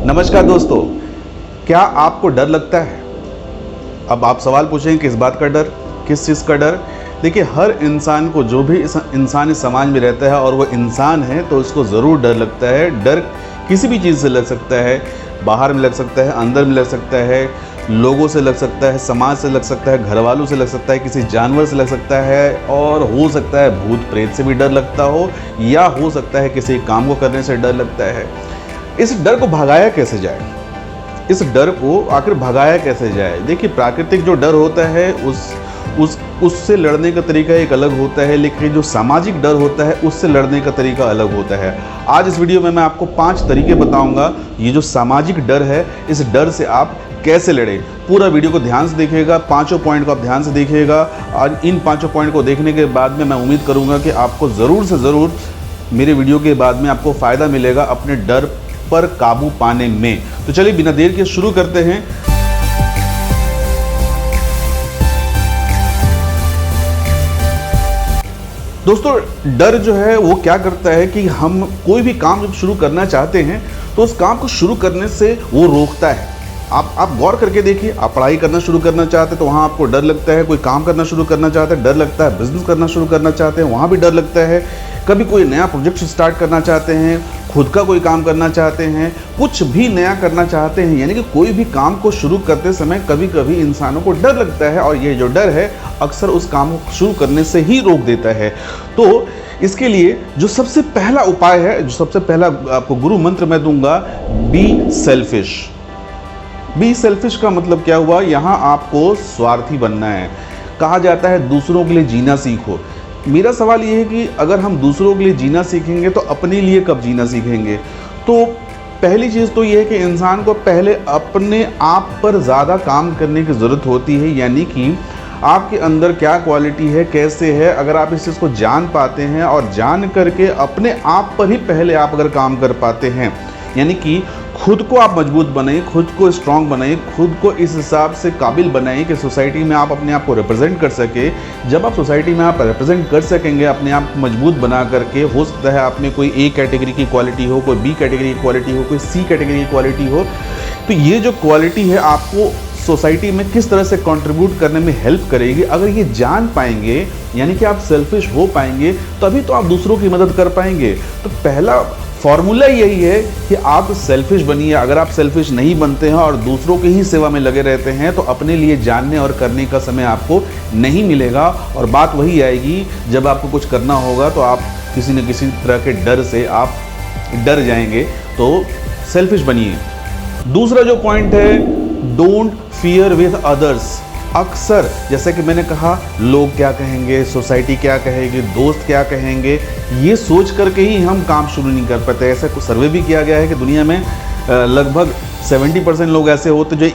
नमस्कार दोस्तों, क्या आपको डर लगता है? अब आप सवाल पूछेंगे किस बात का डर, किस चीज़ का डर? देखिए, हर इंसान को, जो भी इंसान इस समाज में रहता है और वो इंसान है, तो उसको ज़रूर डर लगता है। डर किसी भी चीज़ से लग सकता है, बाहर में लग सकता है, अंदर में लग सकता है, लोगों से लग सकता है, समाज से लग सकता है, घर वालों से लग सकता है, किसी जानवर से लग सकता है, और हो सकता है भूत प्रेत से भी डर लगता हो, या हो सकता है किसी काम को करने से डर लगता है। इस डर को भगाया कैसे जाए? इस डर को आखिर भगाया कैसे जाए? देखिए, प्राकृतिक जो डर होता है उससे लड़ने का तरीका एक अलग होता है, लेकिन जो सामाजिक डर होता है उससे लड़ने का तरीका अलग होता है। आज इस वीडियो में मैं आपको 5 तरीके बताऊंगा, ये जो सामाजिक डर है, इस डर से आप कैसे लड़ें। पूरा वीडियो को ध्यान से देखिएगा, 5 पॉइंट को आप ध्यान से देखिएगा, और इन 5 पॉइंट को देखने के बाद में मैं उम्मीद करूंगा कि आपको ज़रूर से ज़रूर मेरे वीडियो के बाद में आपको फ़ायदा मिलेगा अपने डर पर काबू पाने में। तो चलिए बिना देर के शुरू करते हैं। दोस्तों, डर जो है वो क्या करता है कि हम कोई भी काम जब शुरू करना चाहते हैं तो उस काम को शुरू करने से वो रोकता है। आप गौर करके देखिए, आप पढ़ाई करना शुरू करना चाहते हैं तो वहाँ आपको डर लगता है, कोई काम करना शुरू करना चाहते हैं डर लगता है, बिजनेस करना शुरू करना चाहते हैं वहाँ भी डर लगता है, कभी कोई नया प्रोजेक्ट स्टार्ट करना चाहते हैं, खुद का कोई काम करना चाहते हैं, कुछ भी नया करना चाहते हैं, यानी कि कोई भी काम को शुरू करते समय कभी कभी इंसानों को डर लगता है, और ये जो डर है अक्सर उस काम को शुरू करने से ही रोक देता है। तो इसके लिए जो सबसे पहला उपाय है, जो सबसे पहला आपको गुरु मंत्र मैं दूंगा, बी सेल्फिश। बी सेल्फिश का मतलब क्या हुआ? यहाँ आपको स्वार्थी बनना है। कहा जाता है दूसरों के लिए जीना सीखो। मेरा सवाल ये है कि अगर हम दूसरों के लिए जीना सीखेंगे तो अपने लिए कब जीना सीखेंगे? तो पहली चीज़ तो ये है कि इंसान को पहले अपने आप पर ज़्यादा काम करने की ज़रूरत होती है, यानी कि आपके अंदर क्या क्वालिटी है, कैसे है, अगर आप इस चीज़ को जान पाते हैं और जान करके अपने आप पर ही पहले आप अगर काम कर पाते हैं, यानी कि खुद को आप मजबूत बनाइए, खुद को स्ट्रांग बनाइए, खुद को इस हिसाब से काबिल बनाइए कि सोसाइटी में आप अपने आप को रिप्रेजेंट कर सके। जब आप सोसाइटी में आप रिप्रेजेंट कर सकेंगे अपने आप को मजबूत बना करके, हो सकता है आप में कोई ए कैटेगरी की क्वालिटी हो, कोई बी कैटेगरी की क्वालिटी हो, कोई सी कैटेगरी की क्वालिटी हो, तो ये जो क्वालिटी है आपको सोसाइटी में किस तरह से कंट्रीब्यूट करने में हेल्प करेगी। अगर ये जान पाएंगे, यानी कि आप सेल्फिश हो पाएंगे, तभी तो आप दूसरों की मदद कर पाएंगे। तो पहला फॉर्मूला यही है कि आप सेल्फिश बनिए। अगर आप सेल्फिश नहीं बनते हैं और दूसरों की ही सेवा में लगे रहते हैं तो अपने लिए जानने और करने का समय आपको नहीं मिलेगा, और बात वही आएगी जब आपको कुछ करना होगा तो आप किसी न किसी तरह के डर से आप डर जाएंगे। तो सेल्फिश बनिए। दूसरा जो पॉइंट है, डोंट फियर विद अदर्स। अक्सर जैसे कि मैंने कहा, लोग क्या कहेंगे, सोसाइटी क्या कहेगी, दोस्त क्या कहेंगे, ये सोच करके ही हम काम शुरू नहीं कर पाते। ऐसा कुछ सर्वे भी किया गया है कि दुनिया में लगभग 70% लोग ऐसे होते जो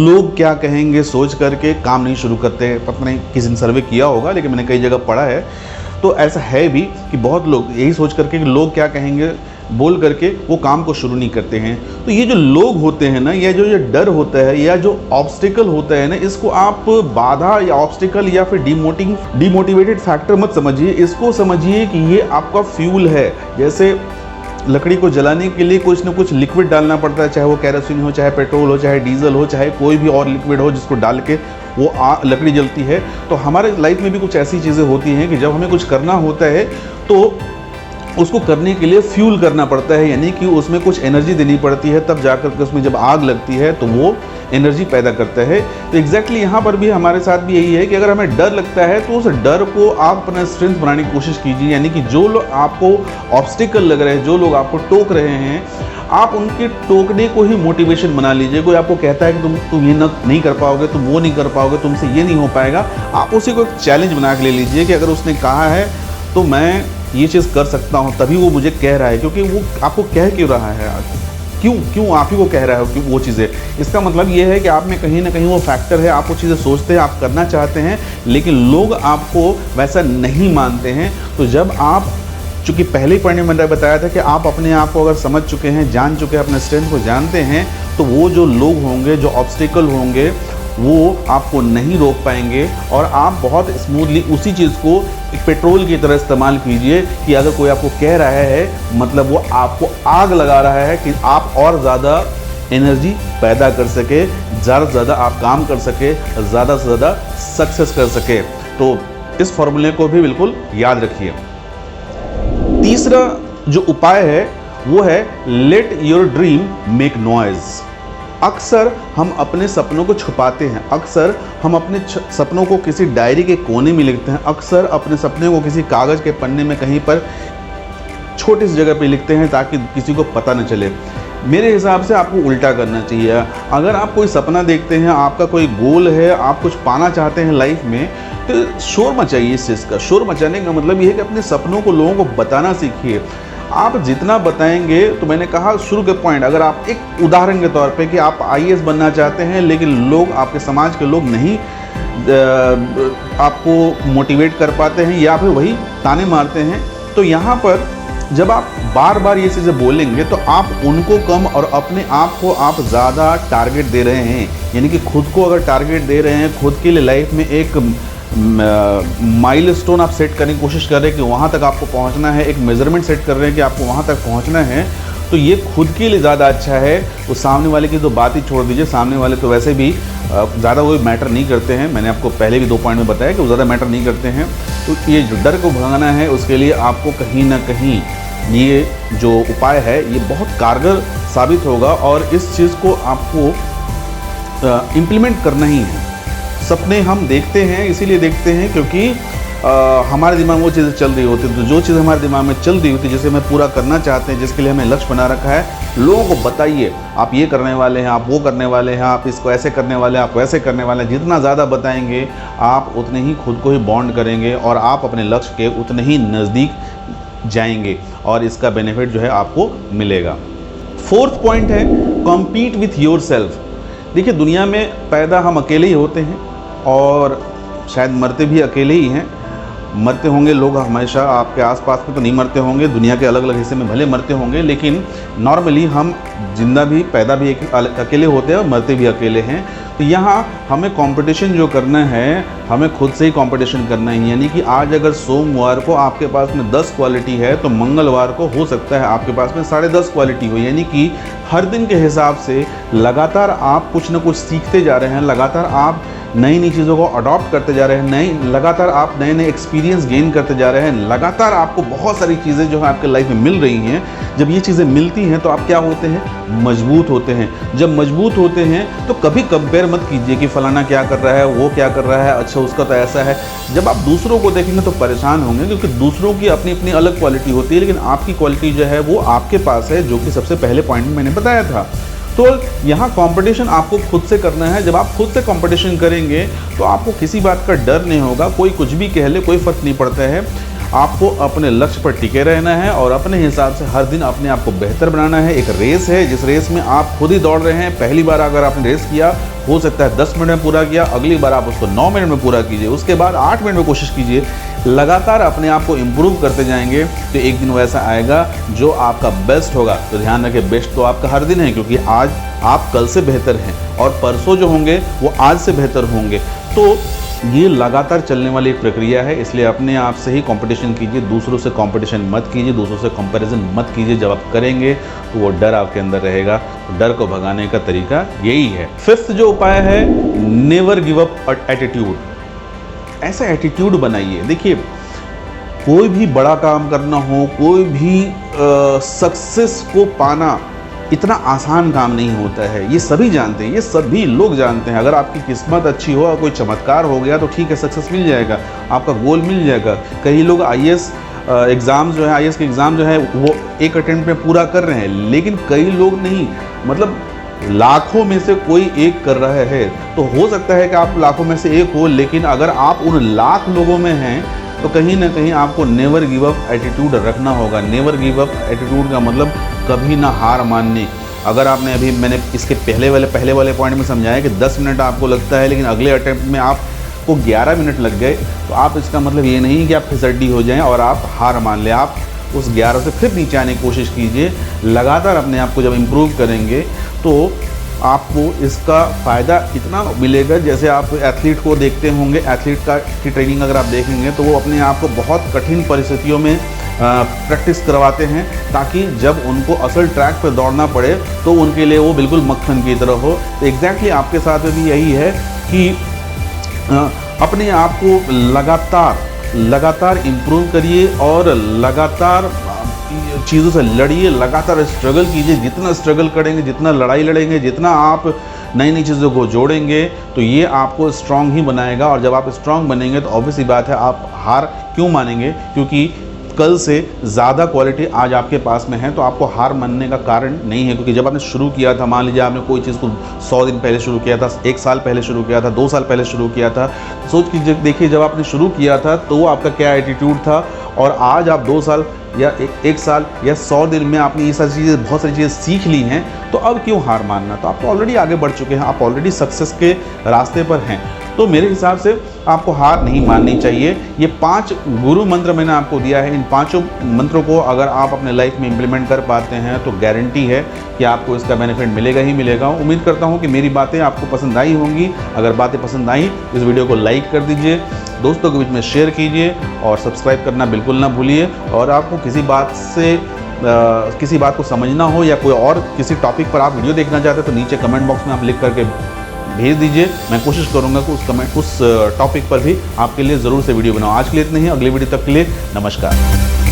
लोग क्या कहेंगे सोच करके काम नहीं शुरू करते। पता नहीं किसी ने सर्वे किया होगा, लेकिन मैंने कई जगह पढ़ा है। तो ऐसा है भी कि बहुत लोग यही सोच करके कि लोग क्या कहेंगे बोल करके वो काम को शुरू नहीं करते हैं। तो ये जो लोग होते हैं ना, या जो ये डर होता है या जो ऑब्स्टिकल होता है ना, इसको आप बाधा या ऑब्स्टिकल या फिर डिमोटिवेटेड फैक्टर मत समझिए। इसको समझिए कि ये आपका फ्यूल है। जैसे लकड़ी को जलाने के लिए कुछ ना कुछ लिक्विड डालना पड़ता है, चाहे वो केरोसिन हो, चाहे पेट्रोल हो, चाहे डीजल हो, चाहे कोई भी और लिक्विड हो जिसको डाल के वो लकड़ी जलती है। तो हमारे लाइफ में भी कुछ ऐसी चीज़ें होती हैं कि जब हमें कुछ करना होता है तो उसको करने के लिए फ्यूल करना पड़ता है, यानी कि उसमें कुछ एनर्जी देनी पड़ती है, तब जाकर के उसमें जब आग लगती है तो वो एनर्जी पैदा करता है। तो एग्जैक्टली यहाँ पर भी हमारे साथ भी यही है कि अगर हमें डर लगता है तो उस डर को आप अपना स्ट्रेंथ बनाने की कोशिश कीजिए। यानी कि जो लोग आपको ऑब्स्टिकल लग रहे हैं, जो लोग आपको टोक रहे हैं, आप उनके टोकने को ही मोटिवेशन बना लीजिए। कोई आपको कहता है कि तुम ये नहीं कर पाओगे, तुम वो नहीं कर पाओगे, तुमसे ये नहीं हो पाएगा, आप उसी को एक चैलेंज बना के ले लीजिए कि अगर उसने कहा है तो मैं ये चीज़ कर सकता हूँ, तभी वो मुझे कह रहा है। क्योंकि वो आपको कह क्यों रहा है, क्यों आप ही को कह रहा है कि वो चीज़ें, इसका मतलब ये है कि आप में कहीं ना कहीं वो फैक्टर है। आप वो चीज़ें सोचते हैं, आप करना चाहते हैं, लेकिन लोग आपको वैसा नहीं मानते हैं। तो जब आप, चूँकि पहले ही पढ़ने में मैंने बताया था कि आप अपने आप को अगर समझ चुके हैं, जान चुके हैं, अपने स्ट्रेंथ को जानते हैं, तो वो जो लोग होंगे, जो ऑब्स्टिकल होंगे, वो आपको नहीं रोक पाएंगे और आप बहुत स्मूथली उसी चीज़ को एक पेट्रोल की तरह इस्तेमाल कीजिए कि अगर कोई आपको कह रहा है मतलब वो आपको आग लगा रहा है कि आप और ज़्यादा एनर्जी पैदा कर सके, ज़्यादा से ज़्यादा आप काम कर सके, ज़्यादा से ज़्यादा सक्सेस कर सके। तो इस फॉर्मूले को भी बिल्कुल याद रखिए। तीसरा जो उपाय है वो है let your dream make noise. अक्सर हम अपने सपनों को छुपाते हैं, अक्सर हम अपने सपनों को किसी डायरी के कोने में लिखते हैं, अक्सर अपने सपने को किसी कागज़ के पन्ने में कहीं पर छोटी सी जगह पे लिखते हैं ताकि किसी को पता न चले। मेरे हिसाब से आपको उल्टा करना चाहिए। अगर आप कोई सपना देखते हैं, आपका कोई गोल है, आप कुछ पाना चाहते हैं लाइफ में, तो शोर मचाइए इस चीज़ का। शोर मचाने का मतलब ये है कि अपने सपनों को लोगों को बताना सीखिए। आप जितना बताएंगे, तो मैंने कहा शुरू के पॉइंट, अगर आप एक उदाहरण के तौर पे कि आप आईएएस बनना चाहते हैं लेकिन लोग, आपके समाज के लोग नहीं आपको मोटिवेट कर पाते हैं या फिर वही ताने मारते हैं, तो यहाँ पर जब आप बार बार ये चीज़ें बोलेंगे तो आप उनको कम और अपने आप को आप ज़्यादा टारगेट दे रहे हैं। यानी कि खुद को अगर टारगेट दे रहे हैं, खुद के लिए लाइफ में एक माइलस्टोन आप सेट करने की कोशिश कर रहे हैं कि वहाँ तक आपको पहुँचना है, एक मेजरमेंट सेट कर रहे हैं कि आपको वहाँ तक पहुँचना है, तो ये खुद के लिए ज़्यादा अच्छा है। उस सामने वाले की तो बात ही छोड़ दीजिए, सामने वाले तो वैसे भी ज़्यादा वो मैटर नहीं करते हैं। मैंने आपको पहले भी 2 पॉइंट में बताया कि वो ज़्यादा मैटर नहीं करते हैं। तो ये जो डर को भगाना है, उसके लिए आपको कहीं ना कहीं ये जो उपाय है ये बहुत कारगर साबित होगा और इस चीज़ को आपको इम्प्लीमेंट करना ही है। सपने हम देखते हैं, इसीलिए देखते हैं क्योंकि हमारे दिमाग में वो चीज़ें चल रही होती है। तो जो चीज़ हमारे दिमाग में चल रही होती है, जिसे हमें पूरा करना चाहते हैं, जिसके लिए हमें लक्ष्य बना रखा है, लोगों को बताइए आप ये करने वाले हैं, आप वो करने वाले हैं, आप इसको ऐसे करने वाले हैं, आप वैसे करने वाले हैं। जितना ज़्यादा बताएंगे आप उतने ही खुद को ही बॉन्ड करेंगे और आप अपने लक्ष्य के उतने ही नज़दीक जाएंगे और इसका बेनिफिट जो है आपको मिलेगा। 4th पॉइंट है कॉम्पीट विथ योर सेल्फ। देखिए, दुनिया में पैदा हम अकेले ही होते हैं और शायद मरते भी अकेले ही हैं। मरते होंगे लोग हमेशा आपके आसपास में, तो नहीं मरते होंगे, दुनिया के अलग अलग हिस्से में भले मरते होंगे, लेकिन नॉर्मली हम जिंदा भी, पैदा भी अकेले होते हैं और मरते भी अकेले हैं। तो यहाँ हमें कंपटीशन जो करना है, हमें खुद से ही कंपटीशन करना है। यानी कि आज अगर सोमवार को आपके पास में 10 क्वालिटी है तो मंगलवार को हो सकता है आपके पास में 10.5 क्वालिटी हो। यानी कि हर दिन के हिसाब से लगातार आप कुछ ना कुछ सीखते जा रहे हैं, लगातार आप नई नई चीज़ों को अडॉप्ट करते जा रहे हैं, लगातार आप नए नए एक्सपीरियंस गेन करते जा रहे हैं, लगातार आपको बहुत सारी चीज़ें जो है आपके लाइफ में मिल रही हैं। जब ये चीज़ें मिलती हैं तो आप क्या होते हैं, मजबूत होते हैं। जब मजबूत होते हैं तो कभी कंपेयर मत कीजिए कि फलाना क्या कर रहा है, वो क्या कर रहा है, अच्छा उसका तो ऐसा है। जब आप दूसरों को देखेंगे तो परेशान होंगे, क्योंकि दूसरों की अपनी अपनी अलग क्वालिटी होती है, लेकिन आपकी क्वालिटी जो है वो आपके पास है, जो कि सबसे पहले पॉइंट में मैंने बताया था। तो यहाँ कंपटीशन आपको खुद से करना है। जब आप खुद से कंपटीशन करेंगे तो आपको किसी बात का डर नहीं होगा, कोई कुछ भी कह ले, कोई फर्क नहीं पड़ता है। आपको अपने लक्ष्य पर टिके रहना है और अपने हिसाब से हर दिन अपने आप को बेहतर बनाना है। एक रेस है, जिस रेस में आप खुद ही दौड़ रहे हैं। पहली बार अगर आपने रेस किया, हो सकता है 10 मिनट में पूरा किया, अगली बार आप उसको 9 मिनट में पूरा कीजिए, उसके बाद 8 मिनट में कोशिश कीजिए। लगातार अपने आप को इम्प्रूव करते जाएंगे तो एक दिन वैसा आएगा जो आपका बेस्ट होगा। तो ध्यान रखें, बेस्ट तो आपका हर दिन है, क्योंकि आज आप कल से बेहतर हैं और परसों जो होंगे वो आज से बेहतर होंगे। तो ये लगातार चलने वाली एक प्रक्रिया है, इसलिए अपने आप से ही कंपटीशन कीजिए, दूसरों से कंपटीशन मत कीजिए, दूसरों से कंपैरिजन मत कीजिए। जब आप करेंगे तो वो डर आपके अंदर रहेगा। तो डर को भगाने का तरीका यही है। 5th जो उपाय है, नेवर गिव अप एटीट्यूड। ऐसा एटीट्यूड बनाइए। देखिए, कोई भी बड़ा काम करना हो, कोई भी सक्सेस को पाना इतना आसान काम नहीं होता है। ये सभी जानते हैं, ये सभी लोग जानते हैं। अगर आपकी किस्मत अच्छी हो और कोई चमत्कार हो गया तो ठीक है, सक्सेस मिल जाएगा, आपका गोल मिल जाएगा। कई लोग आईएएस एग्ज़ाम जो है, आईएएस के एग्ज़ाम जो है वो एक अटेम्प्ट में पूरा कर रहे हैं, लेकिन कई लोग नहीं, मतलब लाखों में से कोई एक कर रहा है। तो हो सकता है कि आप लाखों में से एक हो, लेकिन अगर आप उन लाख लोगों में हैं तो कहीं ना कहीं आपको नेवर गिव अप एटीट्यूड रखना होगा। नेवर गिव अप एटीट्यूड का मतलब कभी ना हार मानने। अगर आपने अभी, मैंने इसके पहले वाले पॉइंट में समझाया कि 10 मिनट आपको लगता है, लेकिन अगले अटेम्प्ट में आपको 11 मिनट लग गए, तो आप इसका मतलब ये नहीं कि आप फिसड्डी हो जाएं और आप हार मान लें। आप उस 11 से फिर नीचे आने की कोशिश कीजिए। लगातार अपने आप को जब इम्प्रूव करेंगे तो आपको इसका फ़ायदा इतना मिलेगा। जैसे आप एथलीट को देखते होंगे, एथलीट की ट्रेनिंग अगर आप देखेंगे तो वो अपने आप को बहुत कठिन परिस्थितियों में प्रैक्टिस करवाते हैं, ताकि जब उनको असल ट्रैक पर दौड़ना पड़े तो उनके लिए वो बिल्कुल मक्खन की तरह हो। तो एग्जैक्टली आपके साथ भी यही है कि अपने आप को लगातार इम्प्रूव करिए और लगातार चीज़ों से लड़िए, लगातार स्ट्रगल कीजिए। जितना स्ट्रगल करेंगे, जितना लड़ाई लड़ेंगे, जितना आप नई नई चीज़ों को जोड़ेंगे, तो ये आपको स्ट्रांग ही बनाएगा। और जब आप स्ट्रांग बनेंगे तो ऑब्वियस सी बात है, आप हार क्यों मानेंगे? क्योंकि कल से ज़्यादा क्वालिटी आज आपके पास में है, तो आपको हार मानने का कारण नहीं है। क्योंकि जब आपने शुरू किया था, मान लीजिए आपने कोई चीज़ को 100 दिन पहले शुरू किया था, 1 साल पहले शुरू किया था, 2 साल पहले शुरू किया था, सोच के देखिए जब आपने शुरू किया था तो आपका क्या एटीट्यूड था, और आज आप 2 साल या 1 साल या 100 दिन में आपने ये सारी चीज़ें, बहुत सारी चीज़ें सीख ली हैं, तो अब क्यों हार मानना? तो आप ऑलरेडी आगे बढ़ चुके हैं, आप ऑलरेडी सक्सेस के रास्ते पर हैं। तो मेरे हिसाब से आपको हार नहीं माननी चाहिए। ये 5 गुरु मंत्र मैंने आपको दिया है, इन 5 मंत्रों को अगर आप अपने लाइफ में इम्प्लीमेंट कर पाते हैं तो गारंटी है कि आपको इसका बेनिफिट मिलेगा ही मिलेगा। उम्मीद करता हूँ कि मेरी बातें आपको पसंद आई होंगी। अगर बातें पसंद आई इस वीडियो को लाइक कर दीजिए, दोस्तों के बीच में शेयर कीजिए और सब्सक्राइब करना बिल्कुल ना भूलिए। और आपको किसी बात को समझना हो या कोई और किसी टॉपिक पर आप वीडियो देखना चाहते हैं तो नीचे कमेंट बॉक्स में आप लिख करके भेज दीजिए। मैं कोशिश करूंगा कि उस टॉपिक पर भी आपके लिए ज़रूर से वीडियो बनाऊं। आज के लिए इतना ही, अगली वीडियो तक के लिए नमस्कार।